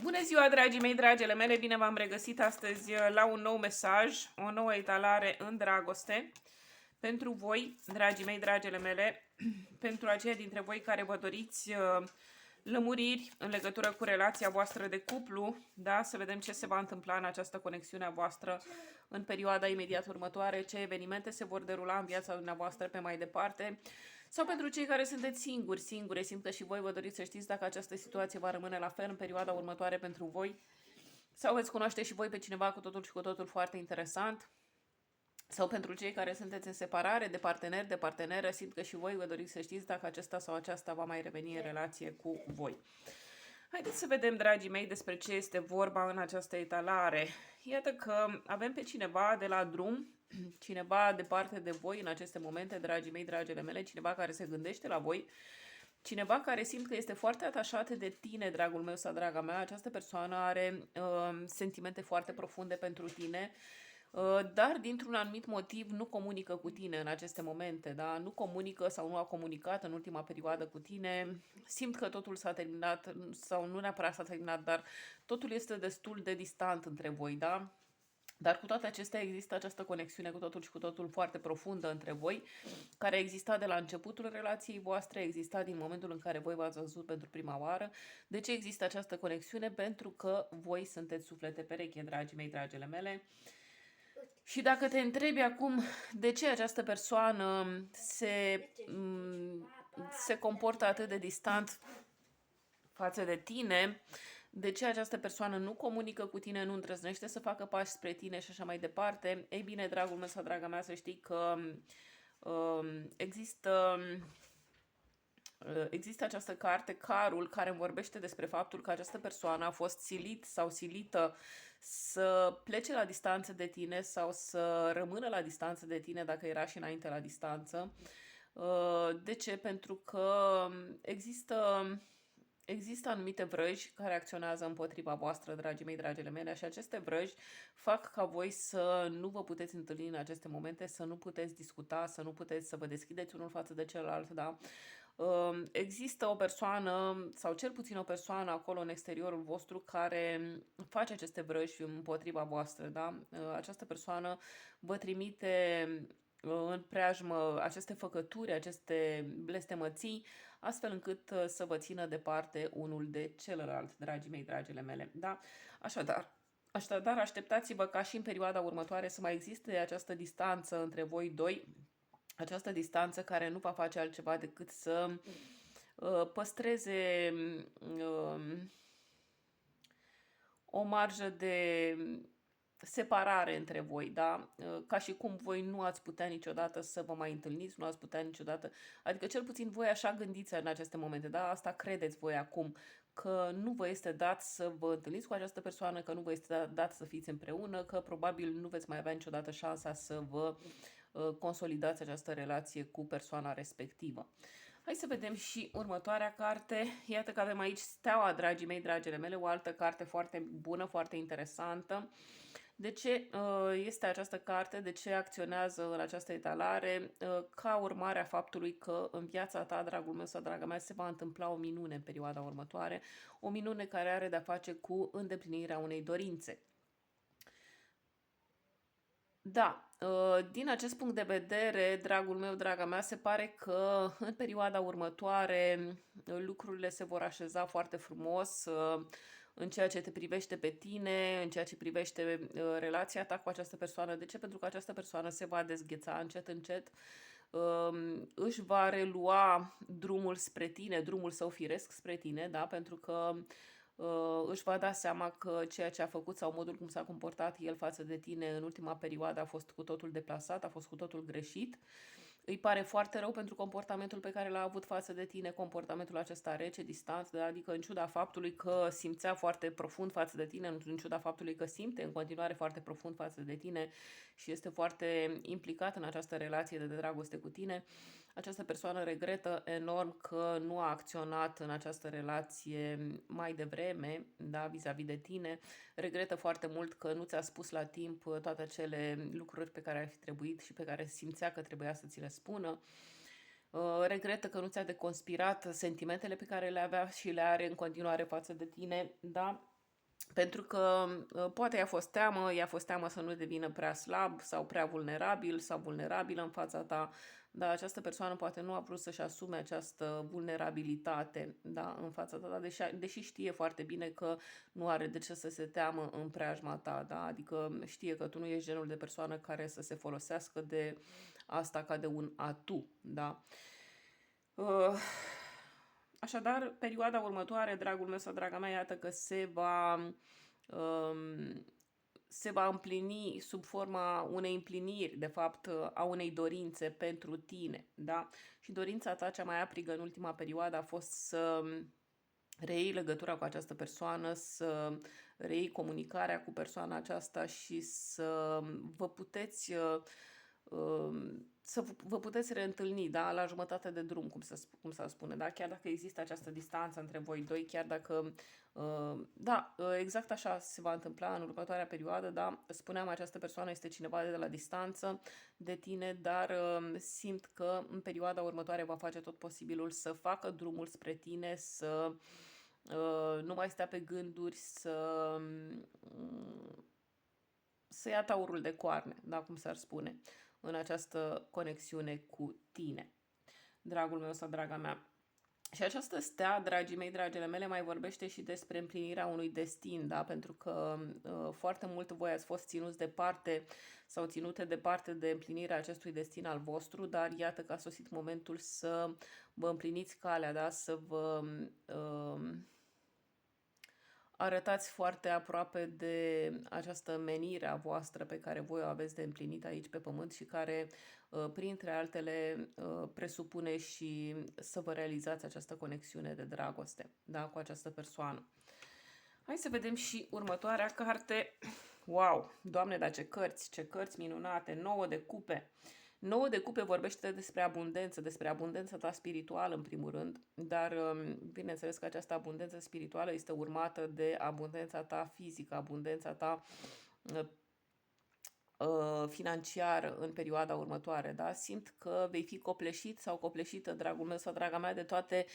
Bună ziua, dragii mei, dragele mele! Bine v-am regăsit astăzi la un nou mesaj, o nouă etalare în dragoste. Pentru voi, dragii mei, dragele mele, pentru aceia dintre voi care vă doriți lămuriri în legătură cu relația voastră de cuplu, da? Să vedem ce se va întâmpla în această conexiune a voastră în perioada imediat următoare, ce evenimente se vor derula în viața dumneavoastră pe mai departe. Sau pentru cei care sunteți singure, simt că și voi vă doriți să știți dacă această situație va rămâne la fel în perioada următoare pentru voi. Sau veți cunoaște și voi pe cineva cu totul și cu totul foarte interesant. Sau pentru cei care sunteți în separare, de partener, de parteneră, simt că și voi vă doriți să știți dacă acesta sau aceasta va mai reveni în relație cu voi. Haideți să vedem, dragii mei, despre ce este vorba în această etalare. Iată că avem pe cineva de la drum, cineva departe de voi în aceste momente, dragii mei, dragele mele, cineva care se gândește la voi, cineva care simt că este foarte atașat de tine, dragul meu sau draga mea. Această persoană are sentimente foarte profunde pentru tine, dar dintr-un anumit motiv nu comunică cu tine în aceste momente, da? Nu comunică sau nu a comunicat în ultima perioadă cu tine. Simt că totul s-a terminat sau nu neapărat s-a terminat, dar totul este destul de distant între voi, da? Dar cu toate acestea există această conexiune cu totul și cu totul foarte profundă între voi, care exista de la începutul relației voastre, exista din momentul în care voi v-ați văzut pentru prima oară. De ce există această conexiune? Pentru că voi sunteți suflete pereche, dragii mei, dragele mele. Și dacă te întrebi acum de ce această persoană se comportă atât de distant față de tine, de ce această persoană nu comunică cu tine, nu îndrăznește să facă pași spre tine și așa mai departe, ei bine, dragul meu sau draga mea, să știi că există această carte, Carul, care vorbește despre faptul că această persoană a fost silit sau silită să plece la distanță de tine sau să rămână la distanță de tine dacă era și înainte la distanță. De ce? Pentru că există anumite vrăji care acționează împotriva voastră, dragii mei, dragile mele, și aceste vrăji fac ca voi să nu vă puteți întâlni în aceste momente, să nu puteți discuta, să nu puteți să vă deschideți unul față de celălalt, da? Există o persoană, sau cel puțin o persoană acolo în exteriorul vostru care face aceste vrăji împotriva voastră, da? Această persoană vă trimite în preajmă aceste făcături, aceste blestemății, astfel încât să vă țină departe unul de celălalt, dragii mei, dragile mele. Da? Așadar, așteptați-vă ca și în perioada următoare să mai existe această distanță între voi doi, această distanță care nu va face altceva decât să păstreze o marjă de separare între voi, da? Ca și cum voi nu ați putea niciodată să vă mai întâlniți, nu ați putea niciodată, adică cel puțin voi așa gândiți în aceste momente, da? Asta credeți voi acum, că nu vă este dat să vă întâlniți cu această persoană, că nu vă este dat să fiți împreună, că probabil nu veți mai avea niciodată șansa să vă consolidați această relație cu persoana respectivă. Hai să vedem și următoarea carte. Iată că avem aici Steaua, dragii mei, dragile mele, o altă carte foarte bună, foarte interesantă. De ce este această carte? De ce acționează în această etalare? Ca urmare a faptului că în viața ta, dragul meu sau draga mea, se va întâmpla o minune în perioada următoare. O minune care are de-a face cu îndeplinirea unei dorințe. Da, din acest punct de vedere, dragul meu, draga mea, se pare că în perioada următoare lucrurile se vor așeza foarte frumos în ceea ce te privește pe tine, în ceea ce privește relația ta cu această persoană. De ce? Pentru că această persoană se va dezgheța încet, încet, își va relua drumul spre tine, drumul său firesc spre tine, da? Pentru că își va da seama că ceea ce a făcut sau modul cum s-a comportat el față de tine în ultima perioadă a fost cu totul deplasat, a fost cu totul greșit. Îi pare foarte rău pentru comportamentul pe care l-a avut față de tine, comportamentul acesta rece, distant, da? Adică în ciuda faptului că simțea foarte profund față de tine, în ciuda faptului că simte în continuare foarte profund față de tine și este foarte implicat în această relație de dragoste cu tine, această persoană regretă enorm că nu a acționat în această relație mai devreme, da, vis-a-vis de tine. Regretă foarte mult că nu ți-a spus la timp toate acele lucruri pe care ar fi trebuit și pe care simțea că trebuia să ți le spună. Regretă că nu ți-a deconspirat sentimentele pe care le avea și le are în continuare față de tine, da? Pentru că poate i-a fost teamă să nu devină prea slab sau prea vulnerabil sau vulnerabilă în fața ta, dar această persoană poate nu a vrut să-și asume această vulnerabilitate, da, în fața ta, deși știe foarte bine că nu are de ce să se teamă în preajma ta, da, adică știe că tu nu ești genul de persoană care să se folosească de asta ca de un atu, da. Uh, Așadar, perioada următoare, dragul meu sau draga mea, iată că se va împlini sub forma unei împliniri, de fapt, a unei dorințe pentru tine, da? Și dorința ta cea mai aprigă în ultima perioadă a fost să reiei legătura cu această persoană, să reiei comunicarea cu persoana aceasta și să vă puteți reîntâlni, da, la jumătate de drum, cum s-ar spune, da, chiar dacă există această distanță între voi doi, chiar dacă, exact așa se va întâmpla în următoarea perioadă, da, spuneam, această persoană este cineva de la distanță de tine, dar simt că în perioada următoare va face tot posibilul să facă drumul spre tine, să nu mai stea pe gânduri, să ia taurul de coarne, da, cum s-ar spune, în această conexiune cu tine, dragul meu sau draga mea. Și această stea, dragii mei, dragele mele, mai vorbește și despre împlinirea unui destin, da? Pentru că foarte mult voi ați fost ținuți departe sau ținute departe de împlinirea acestui destin al vostru, dar iată că a sosit momentul să vă împliniți calea, da? Să vă arătați foarte aproape de această menire a voastră pe care voi o aveți de împlinit aici pe pământ și care, printre altele, presupune și să vă realizați această conexiune de dragoste, da, cu această persoană. Hai să vedem și următoarea carte. Wow, Doamne, dar ce cărți minunate, 9 de cupe. 9 de cupe vorbește despre abundența ta spirituală în primul rând, dar bineînțeles că această abundență spirituală este urmată de abundența ta fizică, abundența ta financiar în perioada următoare, da? Simt că vei fi copleșit sau copleșită, dragul meu sau draga mea, de toate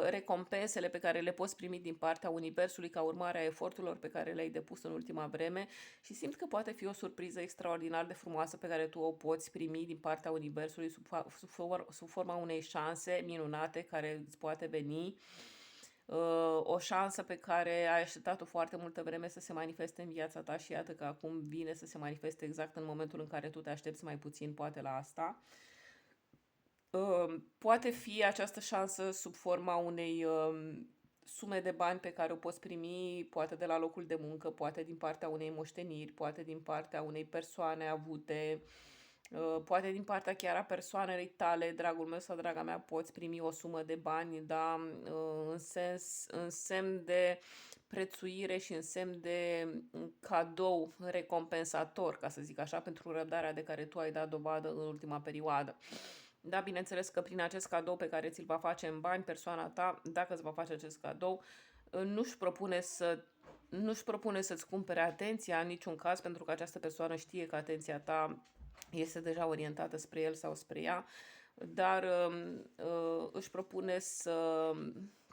recompensele pe care le poți primi din partea Universului ca urmare a eforturilor pe care le-ai depus în ultima vreme și simt că poate fi o surpriză extraordinar de frumoasă pe care tu o poți primi din partea Universului sub forma unei șanse minunate care îți poate veni. O șansă pe care ai așteptat-o foarte multă vreme să se manifeste în viața ta și iată că acum vine să se manifeste exact în momentul în care tu te aștepți mai puțin, poate la asta. Poate fi această șansă sub forma unei sume de bani pe care o poți primi, poate de la locul de muncă, poate din partea unei moșteniri, poate din partea unei persoane avute, poate din partea chiar a persoanei tale, dragul meu sau draga mea, poți primi o sumă de bani, da, în semn de prețuire și în semn de cadou recompensator, ca să zic așa, pentru răbdarea de care tu ai dat dovadă în ultima perioadă. Da, bineînțeles că prin acest cadou pe care ți-l va face în bani, persoana ta, dacă îți va face acest cadou, nu-și propune să-ți cumpere atenția în niciun caz, pentru că această persoană știe că atenția ta este deja orientată spre el sau spre ea, dar își propune să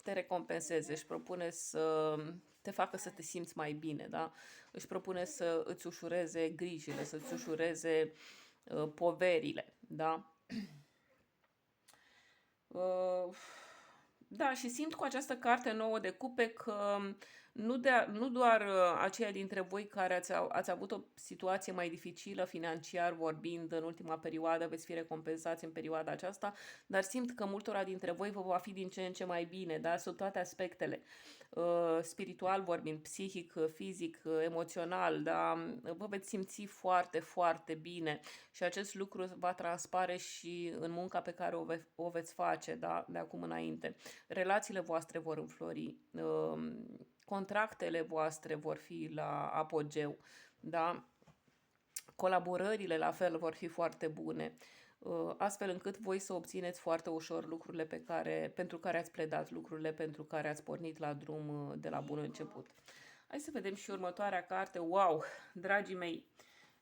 te recompenseze, își propune să te facă să te simți mai bine, da? Își propune să îți ușureze grijile, să-ți ușureze poverile, da? Da, și simt cu această carte nouă de cupe că nu doar aceia dintre voi care ați avut o situație mai dificilă financiar vorbind în ultima perioadă veți fi recompensați în perioada aceasta, dar simt că multora dintre voi vă va fi din ce în ce mai bine, da? Sub toate aspectele. Spiritual vorbind, psihic, fizic, emoțional, da? Vă veți simți foarte, foarte bine și acest lucru va transpare și în munca pe care o veți face, da? De acum înainte. Relațiile voastre vor înflori, contractele voastre vor fi la apogeu, da? Colaborările la fel vor fi foarte bune, astfel încât voi să obțineți foarte ușor lucrurile pentru care ați pledat, lucrurile pentru care ați pornit la drum de la bun început. Hai să vedem și următoarea carte. Wow, dragii mei,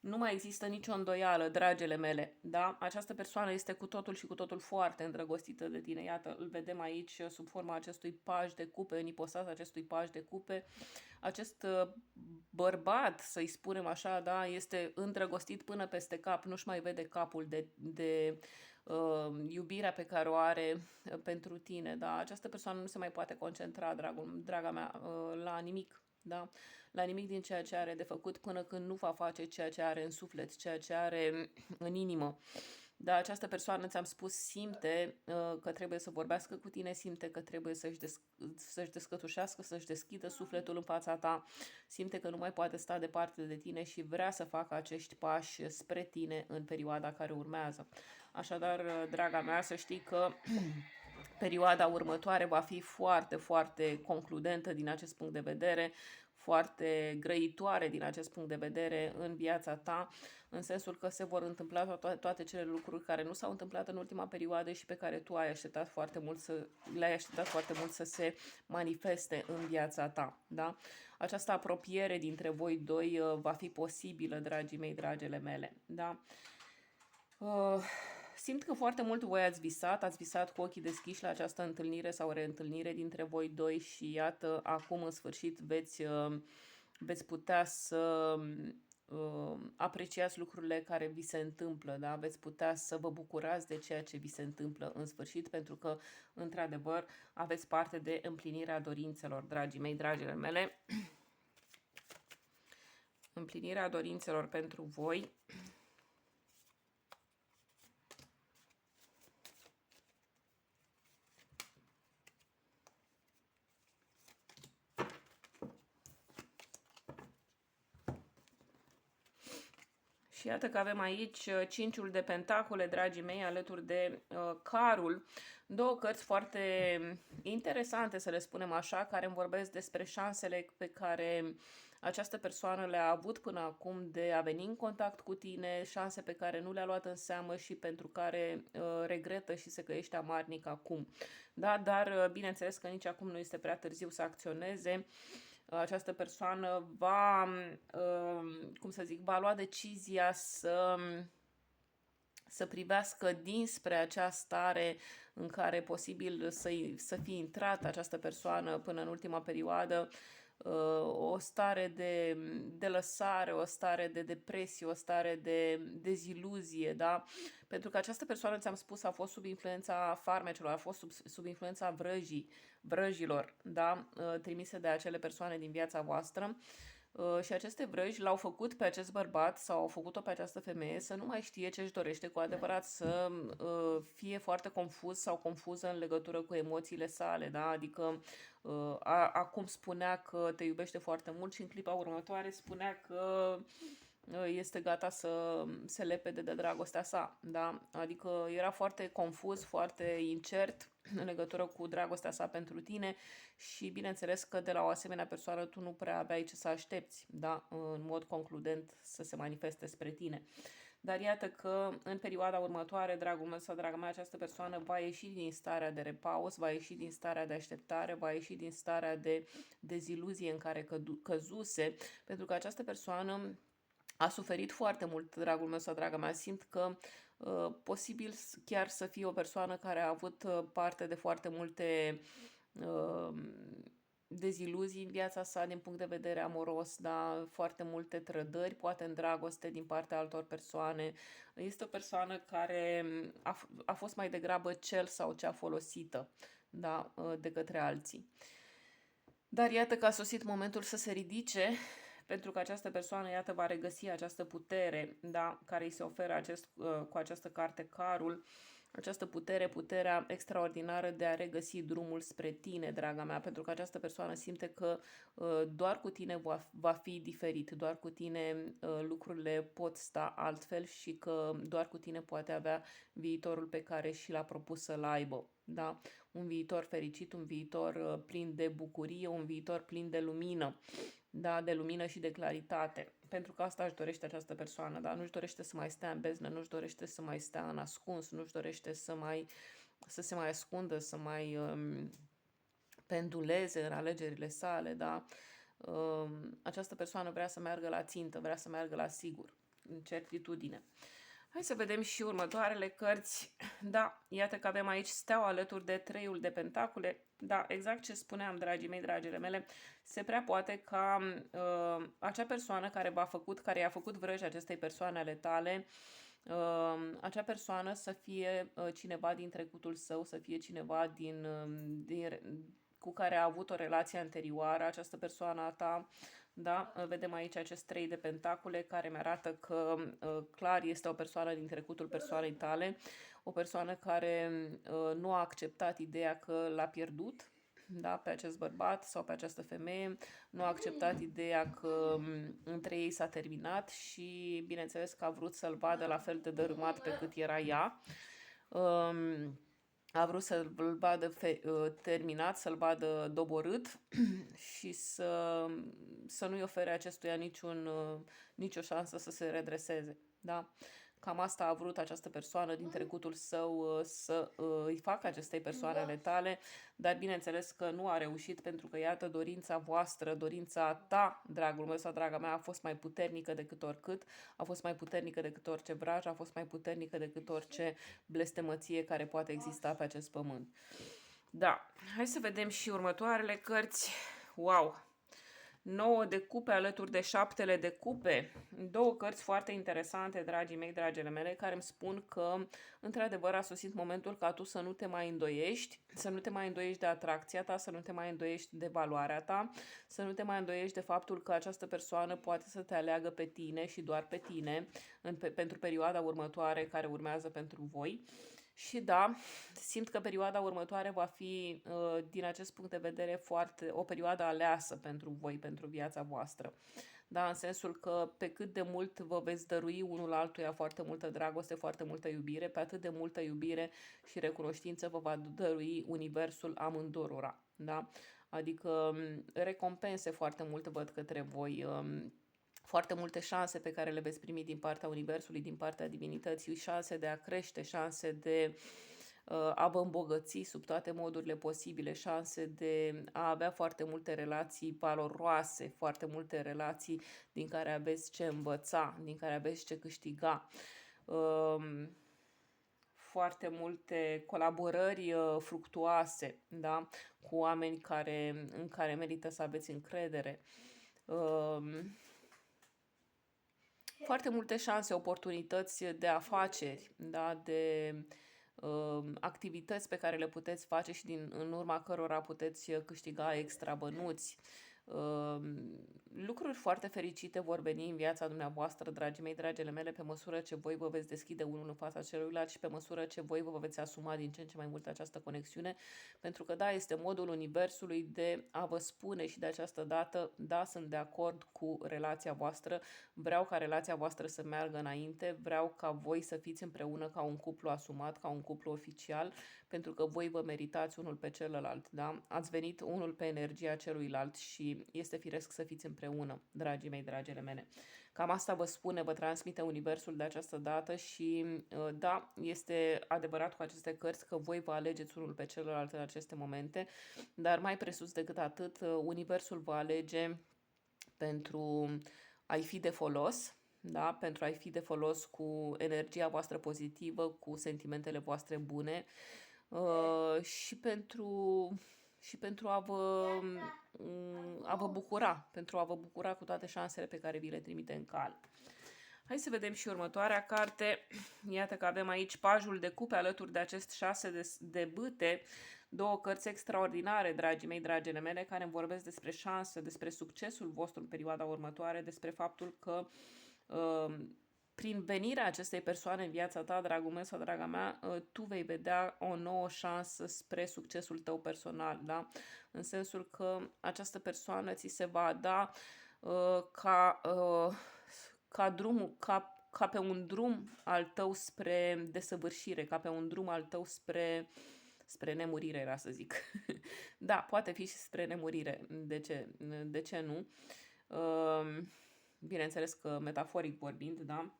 Nu mai există nicio îndoială, dragele mele, da? Această persoană este cu totul și cu totul foarte îndrăgostită de tine. Iată, îl vedem aici sub forma acestui paj de cupe, în ipostaza acestui paj de cupe. Acest bărbat, să-i spunem așa, da, este îndrăgostit până peste cap, nu-și mai vede capul de iubirea pe care o are pentru tine, da? Această persoană nu se mai poate concentra, draga mea, la nimic, da? La nimic din ceea ce are de făcut până când nu va face ceea ce are în suflet, ceea ce are în inimă. Da, această persoană, ți-am spus, simte că trebuie să vorbească cu tine, simte că trebuie să-și descătușească, să-și deschidă sufletul în fața ta, simte că nu mai poate sta departe de tine și vrea să facă acești pași spre tine în perioada care urmează. Așadar, draga mea, să știi că perioada următoare va fi foarte, foarte concludentă din acest punct de vedere, foarte grăitoare din acest punct de vedere în viața ta, în sensul că se vor întâmpla toate cele lucruri care nu s-au întâmplat în ultima perioadă și pe care tu ai așteptat foarte mult le-ai așteptat foarte mult să se manifeste în viața ta. Da? Această apropiere dintre voi doi va fi posibilă, dragii mei, dragele mele. Da? Simt că foarte mult voi ați visat cu ochii deschiși la această întâlnire sau reîntâlnire dintre voi doi și iată, acum în sfârșit veți putea să apreciați lucrurile care vi se întâmplă, da? Veți putea să vă bucurați de ceea ce vi se întâmplă în sfârșit, pentru că, într-adevăr, aveți parte de împlinirea dorințelor, dragii mei, dragile mele. Împlinirea dorințelor pentru voi. Și iată că avem aici cinciul de pentacole, dragii mei, alături de carul. Două cărți foarte interesante, să le spunem așa, care îmi vorbesc despre șansele pe care această persoană le-a avut până acum de a veni în contact cu tine, șanse pe care nu le-a luat în seamă și pentru care regretă și se căiește amarnic acum. Da, dar bineînțeles că nici acum nu este prea târziu să acționeze. Această persoană va, cum să zic, va lua decizia să privească dinspre acea stare în care posibil să fie intrat această persoană până în ultima perioadă, o stare de lăsare, o stare de depresie, o stare de deziluzie, da? Pentru că această persoană, ți-am spus, a fost sub influența farmecelor, a fost sub influența vrăjilor, da? Trimise de acele persoane din viața voastră. Și aceste vrăji l-au făcut pe acest bărbat sau au făcut-o pe această femeie să nu mai știe ce își dorește cu adevărat, să fie foarte confuz sau confuză în legătură cu emoțiile sale, da? Adică acum spunea că te iubește foarte mult și în clipa următoare spunea că este gata să se lepede de dragostea sa, da? Adică era foarte confuz, foarte incert în legătură cu dragostea sa pentru tine și bineînțeles că de la o asemenea persoană tu nu prea aveai ce să aștepți, da? În mod concludent să se manifeste spre tine. Dar iată că în perioada următoare, dragul meu sau draga mea, această persoană va ieși din starea de repaus, va ieși din starea de așteptare, va ieși din starea de deziluzie în care căzuse, pentru că această persoană a suferit foarte mult, dragul meu sau draga mea. Simt că posibil chiar să fie o persoană care a avut parte de foarte multe deziluzii în viața sa din punct de vedere amoros, da? Foarte multe trădări, poate în dragoste din partea altor persoane. Este o persoană care a fost mai degrabă cel sau cea folosită, da? De către alții. Dar iată că a sosit momentul să se ridice, pentru că această persoană, iată, va regăsi această putere, da, care îi se oferă cu această carte carul, această putere, puterea extraordinară de a regăsi drumul spre tine, draga mea, pentru că această persoană simte că doar cu tine va fi diferit, doar cu tine lucrurile pot sta altfel și că doar cu tine poate avea viitorul pe care și l-a propus să-l aibă. Da? Un viitor fericit, un viitor plin de bucurie, un viitor plin de lumină, da? De lumină și de claritate. Pentru că asta își dorește această persoană, da? Nu-și dorește să mai stea în beznă, nu-și dorește să mai stea în ascuns, nu-și dorește să se mai ascundă, să mai penduleze în alegerile sale, da? Această persoană vrea să meargă la țintă, vrea să meargă la sigur. certitudine. Hai să vedem și următoarele cărți. Da, iată că avem aici steaua alături de treiul de pentacule. Da, exact ce spuneam, dragii mei, dragile mele, se prea poate ca acea persoană care care i-a făcut vrăji acestei persoane ale tale, acea persoană să fie cineva din trecutul său, să fie cineva cu care a avut o relație anterioară, această persoană a ta. Da, vedem aici acest 3 de pentacule care mi arată că clar este o persoană din trecutul persoanei tale, o persoană care nu a acceptat ideea că l-a pierdut, da, pe acest bărbat sau pe această femeie, nu a acceptat ideea că între ei s-a terminat și bineînțeles că a vrut să-l vadă la fel de dărâmat pe cât era ea. A vrut să-l vadă terminat, să-l vadă doborât și să nu-i ofere acestuia nicio șansă să se redreseze. Da? Cam asta a vrut această persoană din trecutul său să îi facă acestei persoane ale tale, dar bineînțeles că nu a reușit pentru că, iată, dorința voastră, dorința ta, dragul meu sau draga mea, a fost mai puternică decât oricât, a fost mai puternică decât orice vraj, a fost mai puternică decât orice blestemăție care poate exista pe acest pământ. Da, hai să vedem și următoarele cărți. Wow! 9 de cupe alături de 7 de cupe. Două cărți foarte interesante, dragii mei, dragele mele, care îmi spun că, într-adevăr, a sosit momentul ca tu să nu te mai îndoiești, să nu te mai îndoiești de atracția ta, să nu te mai îndoiești de valoarea ta, să nu te mai îndoiești de faptul că această persoană poate să te aleagă pe tine și doar pe tine pentru perioada următoare care urmează pentru voi. Și da, simt că perioada următoare va fi, din acest punct de vedere, o perioadă aleasă pentru voi, pentru viața voastră. Da, în sensul că pe cât de mult vă veți dărui unul altuia foarte multă dragoste, foarte multă iubire, pe atât de multă iubire și recunoștință vă va dărui universul amândurora. Da? Adică recompense foarte multe văd către voi, foarte multe șanse pe care le veți primi din partea Universului, din partea divinității, șanse de a crește, șanse de a vă îmbogăți sub toate modurile posibile, șanse de a avea foarte multe relații valoroase, foarte multe relații din care aveți ce învăța, din care aveți ce câștiga. Foarte multe colaborări fructuoase, da? Cu oameni în care merită să aveți încredere. Foarte multe șanse, oportunități de afaceri, da? De activități pe care le puteți face și în urma cărora puteți câștiga extra bănuți. Lucruri foarte fericite vor veni în viața dumneavoastră, dragii mei, dragele mele, pe măsură ce voi vă veți deschide unul în fața celuilalt și pe măsură ce voi vă veți asuma din ce în ce mai mult această conexiune, pentru că da, este modul Universului de a vă spune și de această dată, da, sunt de acord cu relația voastră, vreau ca relația voastră să meargă înainte, vreau ca voi să fiți împreună ca un cuplu asumat, ca un cuplu oficial, pentru că voi vă meritați unul pe celălalt, da? Ați venit unul pe energia celuilalt și este firesc să fiți împreună, dragii mei, dragele mele. Cam asta vă spune, vă transmite Universul de această dată și da, este adevărat cu aceste cărți că voi vă alegeți unul pe celălalt în aceste momente, dar mai presus decât atât, Universul vă alege pentru a-i fi de folos, da? Pentru a-i fi de folos cu energia voastră pozitivă, cu sentimentele voastre bune și pentru a vă bucura, pentru a vă bucura cu toate șansele pe care vi le trimite în cale. Hai să vedem și următoarea carte. Iată că avem aici pajul de cupe alături de acest 6 de bâte. Două cărți extraordinare, dragii mei, dragele mele, care îmi vorbesc despre șanse, despre succesul vostru în perioada următoare, despre faptul că prin venirea acestei persoane în viața ta, dragul meu sau draga mea, tu vei vedea o nouă șansă spre succesul tău personal, da? În sensul că această persoană ți se va da ca pe un drum al tău spre desăvârșire, ca pe un drum al tău spre nemurire, era să zic. Da, poate fi și spre nemurire. De ce nu? Bineînțeles că metaforic vorbind, da?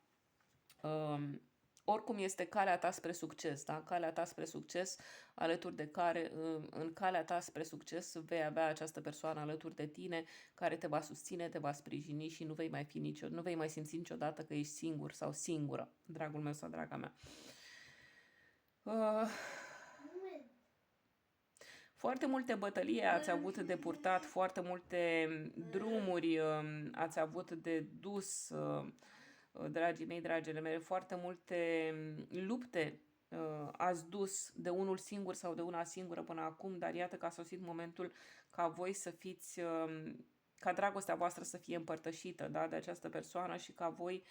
oricum este calea ta spre succes, da? Calea ta spre succes, alături de care, în calea ta spre succes vei avea această persoană alături de tine, care te va susține, te va sprijini și nu vei mai simți niciodată că ești singur sau singură, dragul meu sau draga mea. Foarte multe bătălii ați avut de purtat, foarte multe drumuri ați avut de dus, dragii mei, dragile mele, foarte multe lupte ați dus de unul singur sau de una singură până acum, dar iată că a sosit momentul ca voi să fiți, ca dragostea voastră să fie împărtășită, da, de această persoană și ca voi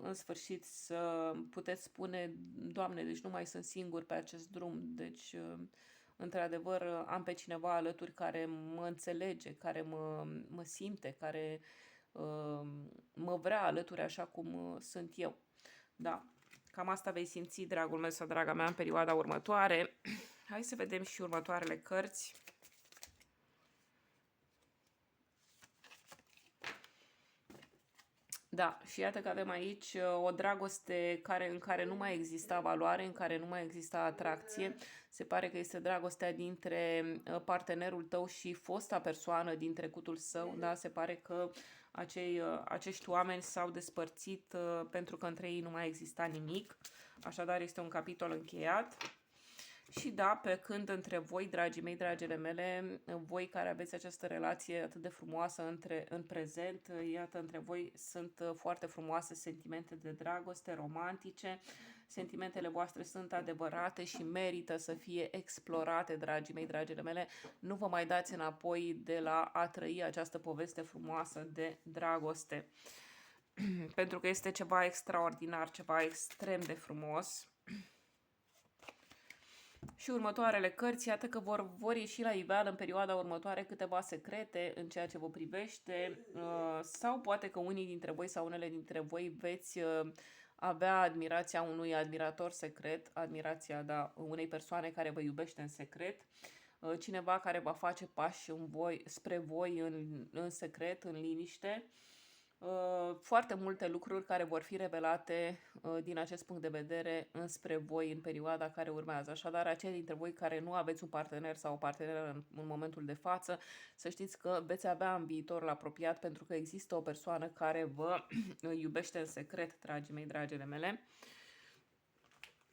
în sfârșit să puteți spune: Doamne, deci nu mai sunt singur pe acest drum, deci într-adevăr am pe cineva alături care mă înțelege, care mă simte, care mă vrea alături așa cum sunt eu. Da, cam asta vei simți, dragul meu sau draga mea, în perioada următoare. Hai să vedem și următoarele cărți. Da, și iată că avem aici o dragoste în care nu mai exista valoare, în care nu mai exista atracție. Se pare că este dragostea dintre partenerul tău și fosta persoană din trecutul său. Da, se pare că acești oameni s-au despărțit pentru că între ei nu mai exista nimic. Așadar, este un capitol încheiat. Și da, pe când între voi, dragii mei, dragile mele, voi care aveți această relație atât de frumoasă în prezent, iată, între voi sunt foarte frumoase sentimente de dragoste, romantice. Sentimentele voastre sunt adevărate și merită să fie explorate, dragii mei, dragile mele. Nu vă mai dați înapoi de la a trăi această poveste frumoasă de dragoste. Pentru că este ceva extraordinar, ceva extrem de frumos. Și următoarele cărți, iată că vor ieși la iveală în perioada următoare câteva secrete în ceea ce vă privește, sau poate că unii dintre voi sau unele dintre voi veți avea admirația unui admirator secret, admirația, da, unei persoane care vă iubește în secret, cineva care va face pași spre voi în secret, în liniște. Foarte multe lucruri care vor fi revelate din acest punct de vedere înspre voi în perioada care urmează. Așadar, acei dintre voi care nu aveți un partener sau o parteneră în momentul de față, să știți că veți avea în viitorul apropiat, pentru că există o persoană care vă iubește în secret, dragii mei, dragile mele.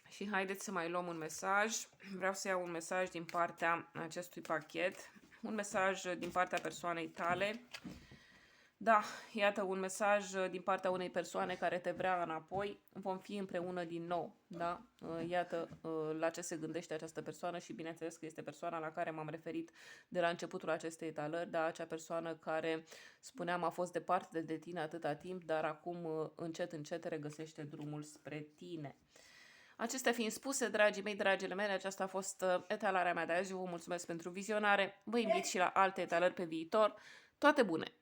Și haideți să mai luăm un mesaj. Vreau să iau un mesaj din partea acestui pachet, un mesaj din partea persoanei tale. Da, iată un mesaj din partea unei persoane care te vrea înapoi. Vom fi împreună din nou, da? Iată la ce se gândește această persoană și bineînțeles că este persoana la care m-am referit de la începutul acestei etalări, da? Acea persoană care, spuneam, a fost departe de tine atâta timp, dar acum încet, încet regăsește drumul spre tine. Acestea fiind spuse, dragii mei, dragile mele, aceasta a fost etalarea mea de azi. Eu vă mulțumesc pentru vizionare. Vă invit și la alte etalări pe viitor. Toate bune!